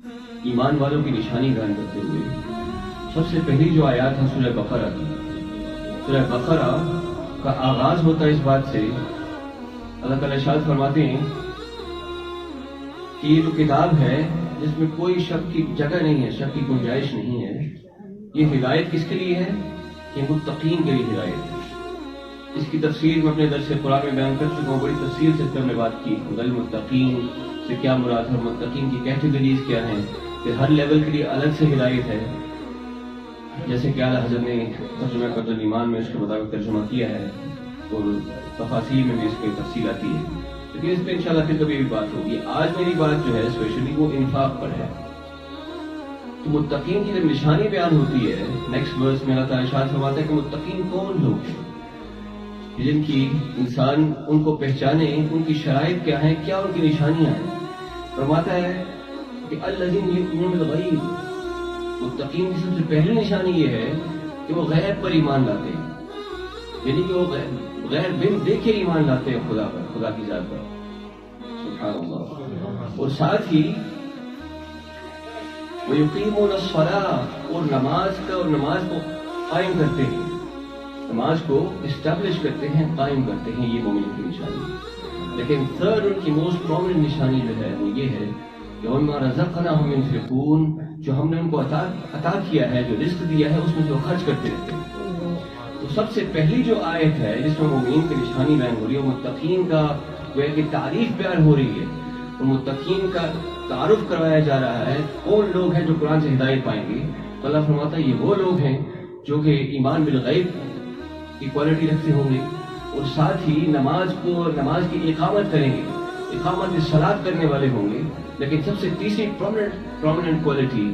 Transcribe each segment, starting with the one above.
ایمان والوں کی نشانی بیان کرتے ہوئے سب سے پہلی جو آیات ہے سورہ بقرہ کی. سورہ بقرہ کا آغاز ہوتا ہے اس بات سے، اللہ تعالیٰ ارشاد فرماتے ہیں کہ یہ جو کتاب ہے جس میں کوئی شک کی جگہ نہیں ہے، شک کی گنجائش نہیں ہے، یہ ہدایت کس کے لیے ہے؟ کہ متقین کے لیے ہدایت ہے. اس کی تفسیر میں اپنے درس قرآن میں بیان کر چکا ہوں، بڑی تفصیل سے ہم نے بات کی. خدا المتقین سے کیا مراد ہے، متقین کی کیٹیگریز کیا ہیں، کہ ہر لیول کے لیے الگ سے ہدایت ہے. جیسے کہ اعلیٰ حضرت نے ترجمہ قدر الایمان میں اس کے مطابق ترجمہ کیا ہے، اور تفاصیل میں بھی اس کی تفصیل آتی ہے، لیکن اس پہ انشاءاللہ پھر کبھی بھی بات ہوگی. آج میری بات جو ہے اسپیشلی وہ انفاق پر ہے. تو متقین کی جب نشانی بیان ہوتی ہے، نیکسٹ ورس میں اللہ تعالیٰ ارشاد فرماتا ہے کہ متقین کون لوگ ہیں جن کی انسان ان کو پہچانے، ان کی شرائط کیا ہیں، کیا ان کی نشانیاں ہیں. فرماتا ہے کہ الذین یؤمنون بالغیب، متقین کی سب سے پہلی نشانی یہ ہے کہ وہ غیب پر ایمان لاتے ہیں، یعنی کہ وہ غیر بن دیکھے ایمان لاتے ہیں خدا پر، خدا کی ذات پر. سبحان اللہ. اور ساتھ ہی وَيُقِيمُونَ الصَّلَاةَ، اور نماز کو قائم کرتے ہیں، نماز کو اسٹیبلش کرتے ہیں، قائم کرتے ہیں. یہ مومن کی نشانی ہے. لیکن تھرڈ ان کی موسٹ پرومیننٹ نشانی جو ہے وہ یہ ہے کہ وَمِمَّا رَزَقْنَاهُمْ يُنْفِقُونَ، جو ہم نے ان کو عطا کیا ہے، جو رزق دیا ہے، اس میں سے وہ خرچ کرتے رہتے ہیں. تو سب سے پہلی جو آیت ہے جس میں مومنین کی نشانی بیان ہو رہی ہے، وہ متقین کا گویا کہ تعریف بیان ہو رہی ہے، اور متقین کا تعارف کروایا جا رہا ہے. کون لوگ ہیں جو قرآن سے ہدایت پائیں گے؟ تو اللہ فرماتا ہے یہ وہ لوگ ہیں جو کہ ایمان بالغیب کی کوالٹی رکھتے ہوں گے، اور ساتھ ہی نماز کی اقامت کریں گے، اقامت الصلاۃ کرنے والے ہوں گے. لیکن سب سے تیسری پرومیننٹ کوالٹی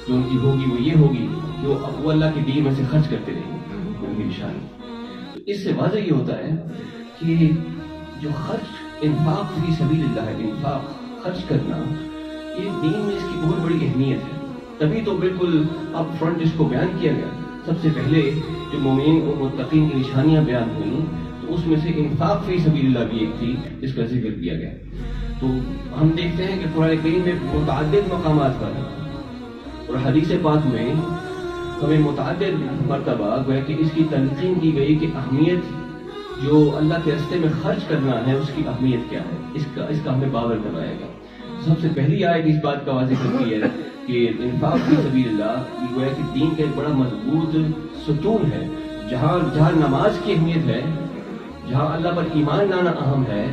جو ان کی ہوگی وہ یہ ہوگی کہ وہ اللہ کے دین میں سے خرچ کرتے رہیں گے. ان کی نشانی. تو اس سے واضح یہ ہوتا ہے کہ جو خرچ انفاق فی سبیل اللہ ہے، انفاق خرچ کرنا، یہ دین میں اس کی بہت بڑی اہمیت ہے. تبھی تو بالکل اپ فرنٹ اس کو بیان کیا گیا. سب سے پہلے جو مومنین اور متقین کی نشانیاں بیان ہوئیں تو اس میں سے انفاق فی سبیل اللہ بھی ایک تھی جس کا ذکر کیا گیا. تو ہم دیکھتے ہیں کہ قرآن کریم میں متعدد مقامات پر اور حدیث پاک میں ہمیں متعدد مرتبہ گویا کہ اس کی تلقین کی گئی کہ اہمیت جو اللہ کے راستے میں خرچ کرنا ہے اس کی اہمیت کیا ہے، اس کا ہمیں باور کروایا گیا. سب سے پہلی آیت اس بات کا واضح کرتی ہے کہ انفاق فی سبیل اللہ یہ گویا کہ دین کا ایک بڑا مضبوط ستون ہے. جہاں نماز کی اہمیت ہے، جہاں اللہ پر ایمان لانا اہم ہے،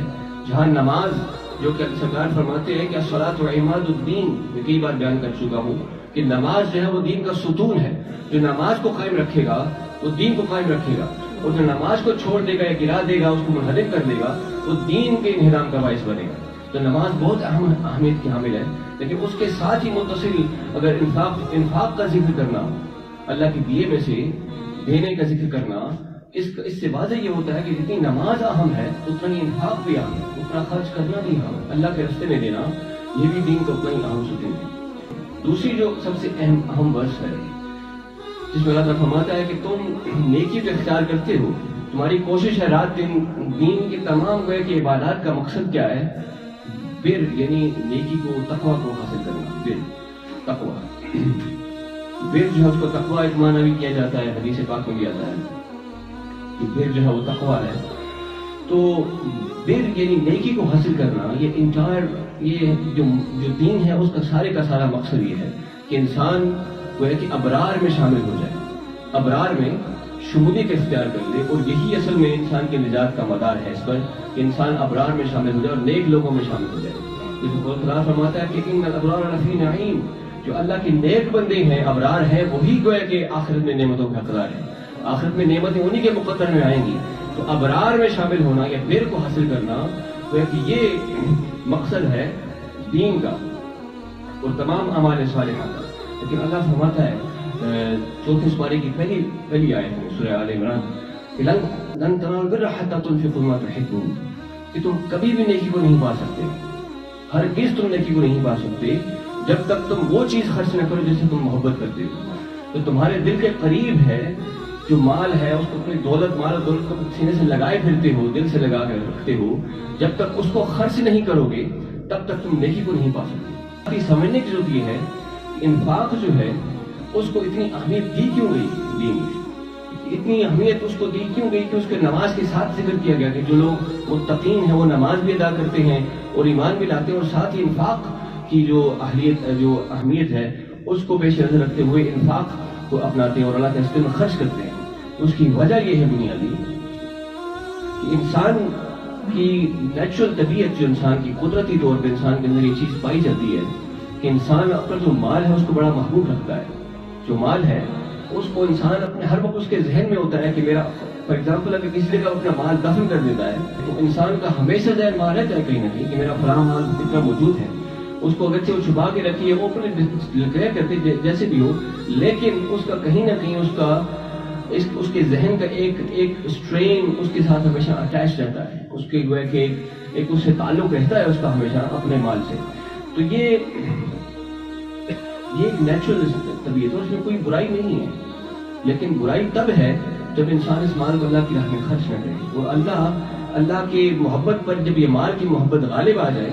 جہاں نماز جو کہ سرکار فرماتے ہیں کہ الصلاۃ عماد الدین، میں کئی بار بیان کر چکا ہوں کہ نماز جو ہے وہ دین کا ستون ہے. جو نماز کو قائم رکھے گا وہ دین کو قائم رکھے گا، اور جو نماز کو چھوڑ دے گا یا گرا دے گا، اس کو منحرف کر دے گا، وہ دین کے انہدام کا باعث بنے گا. تو نماز بہت اہمیت کی حامل ہے. لیکن اس کے ساتھ ہی متصل اگر انفاق کا ذکر کرنا، اللہ کے دیے میں سے دینے کا ذکر کرنا، اس سے واضح یہ ہوتا ہے کہ جتنی نماز اہم ہے اتنا ہی انفاق بھی اہم ہے، اتنا خرچ کرنا بھی اہم ہے. اللہ کے راستے میں دینا یہ بھی دین کا اتنا ہی اہم ستون ہے. دوسری جو سب سے اہم ورس ہے جس میں اللہ تعالیٰ فرماتا ہے کہ تم نیکی کو اختیار کرتے ہو، تمہاری کوشش ہے رات دن دین کے تمام گویا کہ عبادات کا مقصد کیا ہے؟ بر، یعنی نیکی کو، تقوی کو حاصل کرنا. بر، تقوی، بر جو ہے اس کو تقوی ایک معنی بھی کیا جاتا ہے، حدیث پاک میں بھی آتا ہے کہ بر جو ہے وہ تقوی ہے. تو بر یعنی نیکی کو حاصل کرنا، یہ انٹائر یہ جو دین ہے اس کا سارا مقصد یہ ہے کہ انسان گویا کہ ابرار میں شامل ہو جائے، ابرار میں شمولیت اختیار کر لے. اور یہی اصل میں انسان کے نجات کا مدار ہے اس پر کہ انسان ابرار میں شامل ہو جائے اور نیک لوگوں میں شامل ہو جائے. جیسے خدا فرماتا ہے کہ ان الابرار لفی نعیم، جو اللہ کے نیک بندے ہیں، ابرار ہیں، وہی گویا کہ آخرت میں نعمتوں کے حقدار ہیں. آخرت میں نعمتیں انہی کے مقدر میں آئیں گی. تو ابرار میں شامل ہونا یا بر کو حاصل کرنا گویا کہ یہ مقصد ہے دین کا اور تمام اعمال صالحہ کا. لیکن اللہ فرماتا ہے چوتھے سپارے کی پہلی آیت ہے سورہ آل عمران کہ لن تنالوا البر حتى تنفقوا مما تحبون، کہ تم کبھی بھی نیکی کو نہیں پا سکتے، ہرگز تم نیکی کو نہیں پا سکتے جب تک تم وہ چیز خرچ نہ کرو جس سے تم محبت کرتے ہو. تو تمہارے دل کے قریب ہے جو مال ہے، اس کو اپنی مال دولت کو سینے سے لگائے پھرتے ہو، دل سے لگا کر رکھتے ہو، جب تک اس کو خرچ نہیں کرو گے تب تک تم نیکی کو نہیں پا سکتے. سمجھنے کی ضرورت یہ ہے کہ انفاق جو ہے اس کو اتنی اہمیت دی کیوں گئی، دین میں اتنی اہمیت اس کو دی کیوں گئی کہ اس کے نماز کے ساتھ ذکر کیا گیا کہ جو لوگ متقین ہیں وہ نماز بھی ادا کرتے ہیں اور ایمان بھی لاتے ہیں، اور ساتھ ہی انفاق کی جو اہمیت ہے اس کو پیش نظر رکھتے ہوئے انفاق کو اپناتے ہیں اور اللہ کے راستے میں خرچ کرتے ہیں۔ اس کی وجہ یہ ہے بنیادی کہ انسان کی نیچرل طبیعت، جو انسان کی قدرتی طور پہ انسان کے اندر یہ چیز پائی جاتی ہے کہ انسان اپنا جو مال ہے اس کو بڑا محبوب رکھتا ہے۔ جو مال ہے اس کو انسان اپنے ہر وقت اس کے ذہن میں ہوتا ہے کہ میرا، فار ایگزامپل اگر کسی جگہ اپنا مال دفن کر دیتا ہے تو انسان کا ہمیشہ ذہن مال رہتا ہے کہیں نہ کہیں کہ میرا فلاں مال اتنا موجود ہے۔ اس کو اگرچہ وہ چھپا کے رکھی ہے، وہ اپنے ڈکلیئر کرتے جیسے بھی ہو، لیکن اس کا کہیں نہ کہیں اس کے ذہن کا ایک اسٹرین اس کے ساتھ ہمیشہ اٹیچ رہتا ہے، اس کے جو ہے کہ ایک اس سے تعلق رہتا ہے اس کا ہمیشہ اپنے مال سے۔ تو یہ ایک نیچرل طبیعت ہے، اس میں کوئی برائی نہیں ہے، لیکن برائی تب ہے جب انسان اس مال کو اللہ کی راہ میں خرچ نہ کرے، اور اللہ کی محبت پر جب یہ مال کی محبت غالب آ جائے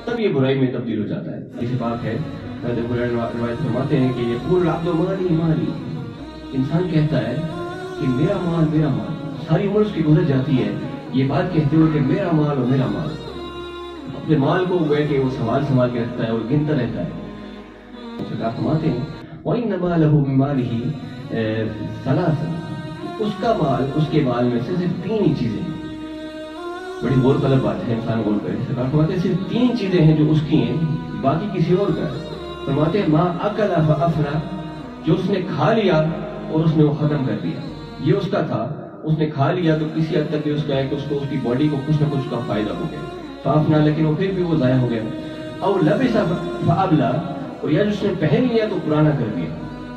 تب یہ برائی میں تبدیل ہو جاتا ہے۔ اس بات ہے روایت فرماتے ہیں کہ یقول العبد مالی مالی، انسان کہتا ہے کہ میرا مال میرا مال، ساری عمر اس کی گزر جاتی ہے یہ بات کہتے ہوئے کہ میرا مال اور میرا مال، اپنے مال کو وہ ہے کہ وہ سنبھال کے رکھتا ہے اور گنتا رہتا ہے۔ آپ فرماتے ہیں وَإِنَّمَا لَهُ مِن مَالِهِ ثَلَاثٌ، اس کا مال، اس کے مال میں سے صرف 3 ہی چیزیں ہیں۔ بڑی غور طلب بات ہے، انسان غور کرے۔ سرکار فرماتے ہیں صرف 3 چیزیں ہیں جو اس کی ہیں، باقی کسی اور کا ہے۔ فرماتے ہیں ما اکل فافنا، جو اس نے کھا لیا اور اس نے وہ ختم کر دیا، یہ اس کا تھا، اس نے کھا لیا تو کسی حد تک اس کا ہے کہ اس کو اس کی باڈی کو کچھ نہ کچھ کا فائدہ ہو گیا، فافنا، لیکن وہ پھر بھی وہ ضائع ہو گیا۔ او لبس فابلا، اور یا جو اس نے پہن لیا تو پرانا کر دیا۔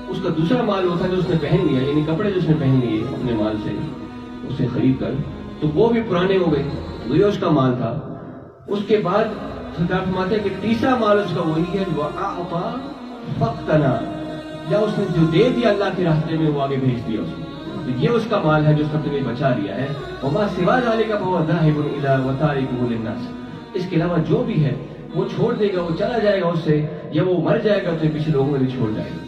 اس کا دوسرا مال وہ تھا جو اس نے پہن لیا، یعنی کپڑے جو اس نے پہن لیے اپنے مال سے، اسے خرید کر، تو وہ بھی پرانے ہو گئے، تو یہ اس کا مال تھا۔ اس کے بعد سرکار فرماتے ہیں کہ تیسرا مال اس کا وہی ہے جو اعطا فقتنا، یا اس نے جو دے دیا اللہ کے راستے میں وہ آگے بھیج دیا اس کو، تو یہ اس کا مال ہے جو اس نے تمہیں بچا لیا ہے۔ وما سوا ذلك فهو ذاهب الى وتاركه للناس، اس کے علاوہ جو بھی ہے وہ چھوڑ دے گا، وہ چلا جائے گا اس سے، یا وہ مر جائے گا تو پیچھے لوگوں میں بھی چھوڑ جائے گا۔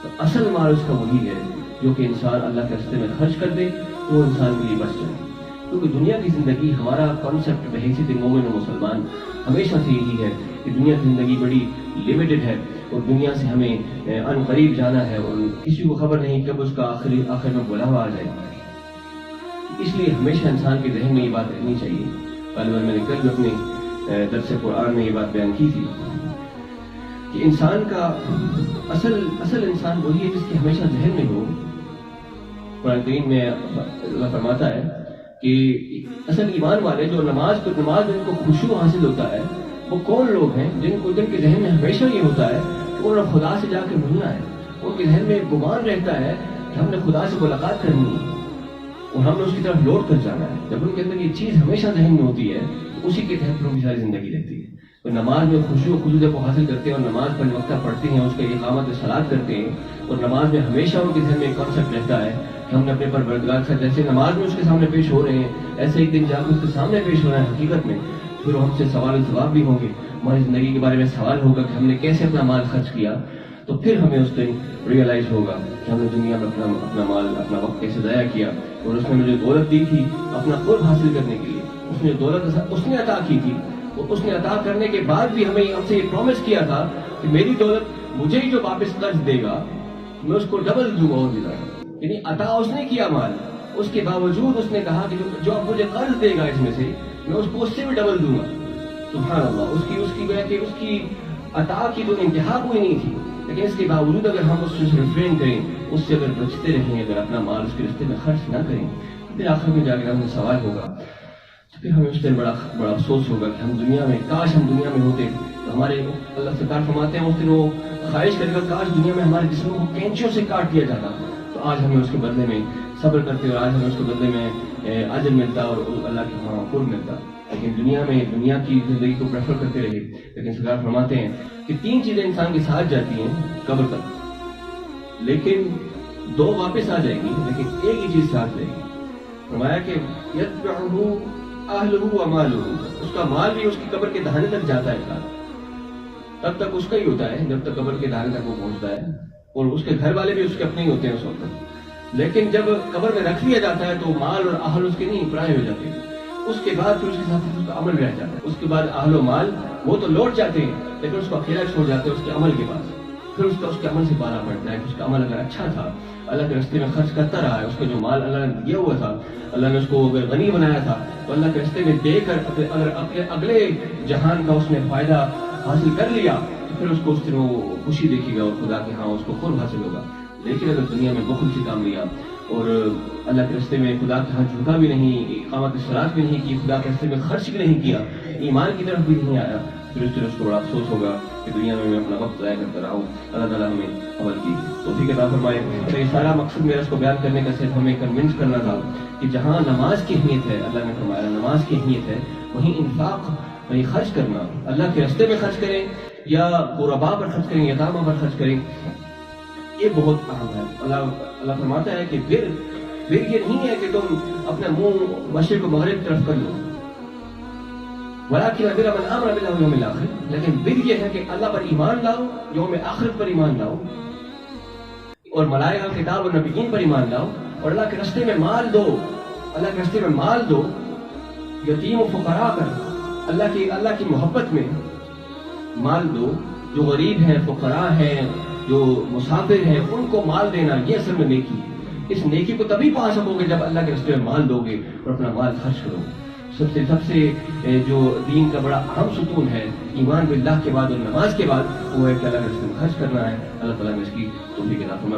تو اصل مال اس کا وہی ہے جو کہ انسان اللہ کے راستے میں خرچ کر دے تو وہ انسان کے لیے بچ جائے، کیونکہ دنیا کی زندگی، ہمارا کانسیپٹ بحیثیت مومن و مسلمان ہمیشہ سے یہی ہے کہ دنیا کی زندگی بڑی لیمیٹڈ ہے، اور دنیا سے ہمیں ان قریب جانا ہے، اور کسی کو خبر نہیں کب اس کا آخر میں بلاوا آ جائے۔ اس لیے ہمیشہ انسان کے ذہن میں یہ بات رہنی چاہیے۔ غالباً میں نے کل بھی اپنے درس قرآن میں یہ بات بیان کی تھی کہ انسان کا اصل انسان وہی ہے جس کے ہمیشہ ذہن میں ہو۔ قرآن کریم میں اللہ فرماتا ہے کہ اصل ایمان والے جو نماز میں ان کو خشوع حاصل ہوتا ہے، وہ کون لوگ ہیں جن کے ذہن میں ہمیشہ یہ ہوتا ہے کہ انہوں نے خدا سے جا کے ملنا ہے، ان کے ذہن میں گمان رہتا ہے کہ ہم نے خدا سے ملاقات کرنی ہے اور ہم نے اس کی طرف لوٹ کر جانا ہے۔ جب ان کے اندر یہ چیز ہمیشہ ذہن میں ہوتی ہے تو اسی کے تحت ان کی ساری زندگی رہتی ہے۔ تو نماز میں خشوع و خضوع کو حاصل کرتے ہیں اور نماز پر وقتہ پڑھتے ہیں، اس کا اقامت صلاۃ کرتے ہیں، اور نماز میں ہمیشہ ان کے ذہن میں ایک کانسیپٹ رہتا ہے کہ ہم نے اپنے پروردگار سے، جیسے نماز میں اس کے سامنے پیش ہو رہے ہیں، ایسے ایک دن جا کے اس کے سامنے پیش ہو رہا ہے حقیقت میں، پھر ہم سے سوال و جواب بھی ہوں گے، ہماری زندگی کے بارے میں سوال ہوگا کہ ہم نے کیسے اپنا مال خرچ کیا، تو پھر ہمیں اس دن ریئلائز ہوگا کہ ہم نے دنیا میں اپنا مال، اپنا وقت کیسے ضائع کیا، اور اس نے مجھے دولت دی تھی اپنا قرب حاصل کرنے کے لیے، اس نے دولت اس نے عطا کی تھی، اور اس نے عطا کرنے کے بعد بھی ہمیں ہم سے یہ پرومس کیا تھا کہ میری دولت مجھے ہی جو واپس قرض دے گا میں اس کو ڈبل دوں گا اور بھی زیادہ، یعنی عطا اس نے کیا مال، اس کے باوجود اس نے کہا کہ جو اب مجھے قرض دے گا اس میں سے میں اس کو اس سے بھی ڈبل دوں گا۔ سبحان اللہ، اس کی عطا کی تو انتہا کوئی نہیں تھی، لیکن اس کے باوجود اگر ہم اس سے ریفرین کریں، اس سے اگر بچتے رہیں، اگر اپنا مال اس کے راستے میں خرچ نہ کریں، پھر آخر میں جا کر ہمیں سوال ہوگا، تو پھر ہمیں اس دن بڑا افسوس ہوگا کہ ہم دنیا میں، کاش ہم دنیا میں ہوتے، تو ہمارے اللہ سرکار فرماتے ہیں اس دن وہ خواہش کرے گا کاش دنیا میں ہمارے جسموں کو کینچیوں سے کاٹ دیا جاتا، تو آج ہمیں اس کے بدلے میں صبر کرتے اور آج ہمیں اس کے بدلے میں اجر ملتا اور اللہ کے وہاں قرب ملتا، لیکن دنیا میں دنیا کی زندگی کو پریفر کرتے رہے۔ لیکن سرکار فرماتے ہیں کہ 3 چیزیں انسان کے ساتھ جاتی ہیں قبر تک، لیکن 2 واپس آ جائیں گی، لیکن ایک ہی چیز ساتھ رہے گی۔ فرمایا کہ یتبعہ اہلہ و مالہ، اس کا مال بھی اس کی قبر کے دہانے تک جاتا ہے ساتھ، تب تک اس کا ہی ہوتا ہے جب تک قبر کے دانے تک وہ پہنچتا ہے، اور اس کے گھر والے بھی اس کے اپنے ہی ہوتے ہیں اس وقت. لیکن جب قبر میں رکھ لیا جاتا ہے تو مال اور اہل اس کے نہیں پرائے ہو جاتے ہیں. اس کے بعد پھر اس کے ساتھ اس کا عمل رہ جاتا ہے. اس کے بعد اہل و مال وہ تو لوٹ جاتے ہیں لیکن اس کو اکیلا چھوڑ جاتے ہیں اس کے عمل کے پاس. پھر اس کے عمل سے پارا پڑتا ہے کہ اس کا عمل اگر اچھا تھا، اللہ کے راستے میں خرچ کرتا رہا ہے، اس کا جو مال اللہ نے دیا ہوا تھا، اللہ نے اس کو اگر غنی بنایا تھا تو اللہ کے راستے میں دے کر اگر اپنے اگلے جہان کا اس نے فائدہ حاصل کر لیا تو پھر اس کو اس دن وہ خوشی دیکھے گا اور خدا کے ہاں اس کو قرب حاصل ہوگا. لیکن اگر دنیا میں بخل سے کام لیا اور اللہ کے راستے میں خدا کے ہاں جھکا بھی نہیں، اقامت الصلاۃ بھی نہیں کی، خدا کے راستے میں خرچ بھی نہیں کیا، ایمان کی طرف بھی نہیں آیا، پھر اس طرح اس کو بڑا افسوس ہوگا کہ دنیا میں اپنا وقت ضائع کرتا رہا ہوں. اللہ تعالیٰ ہمیں عمل کی توفیق عطا فرمائے. تو یہ سارا مقصد میرا اس کو بیان کرنے کا صرف ہمیں کنونس کرنا تھا کہ جہاں نماز کی اہمیت ہے، اللہ نے فرمایا نماز کی اہمیت ہے، وہیں انفاق وہیں خرچ کرنا، اللہ کے راستے میں خرچ کریں یا غرباء پر خرچ کریں، یتامہ پر خرچ کریں، یہ بہت اہم ہے. اللہ فرماتا ہے کہ پھر یہ نہیں ہے کہ تم اپنا منہ مشرق و مغرب کی طرف کر لو، ولیکن البر من آمن باللہ والیوم الآخر، لیکن بر یہ ہے کہ اللہ پر ایمان لاؤ، یوم آخرت پر ایمان لاؤ، اور ملائکہ کتاب اور نبیین پر ایمان لاؤ، اور اللہ کے راستے میں مال دو، اللہ کے راستے میں مال دو، یتیم و فقراء پر اللہ کی محبت میں مال دو، جو غریب ہیں، فقراء ہیں، جو مسافر ہیں، ان کو مال دینا، یہ اصل میں نیکی ہے. اس نیکی کو تبھی پا سکو گے جب اللہ کے راستے میں مال دو گے اور اپنا مال خرچ کرو گے. سب سے جو دین کا بڑا اہم ستون ہے ایمان باللہ کے بعد اور نماز کے بعد، وہ ہے کہ اللہ کے راستے میں خرچ کرنا ہے. اللہ تعالیٰ نے اس کی توفیق عطا فرمائے.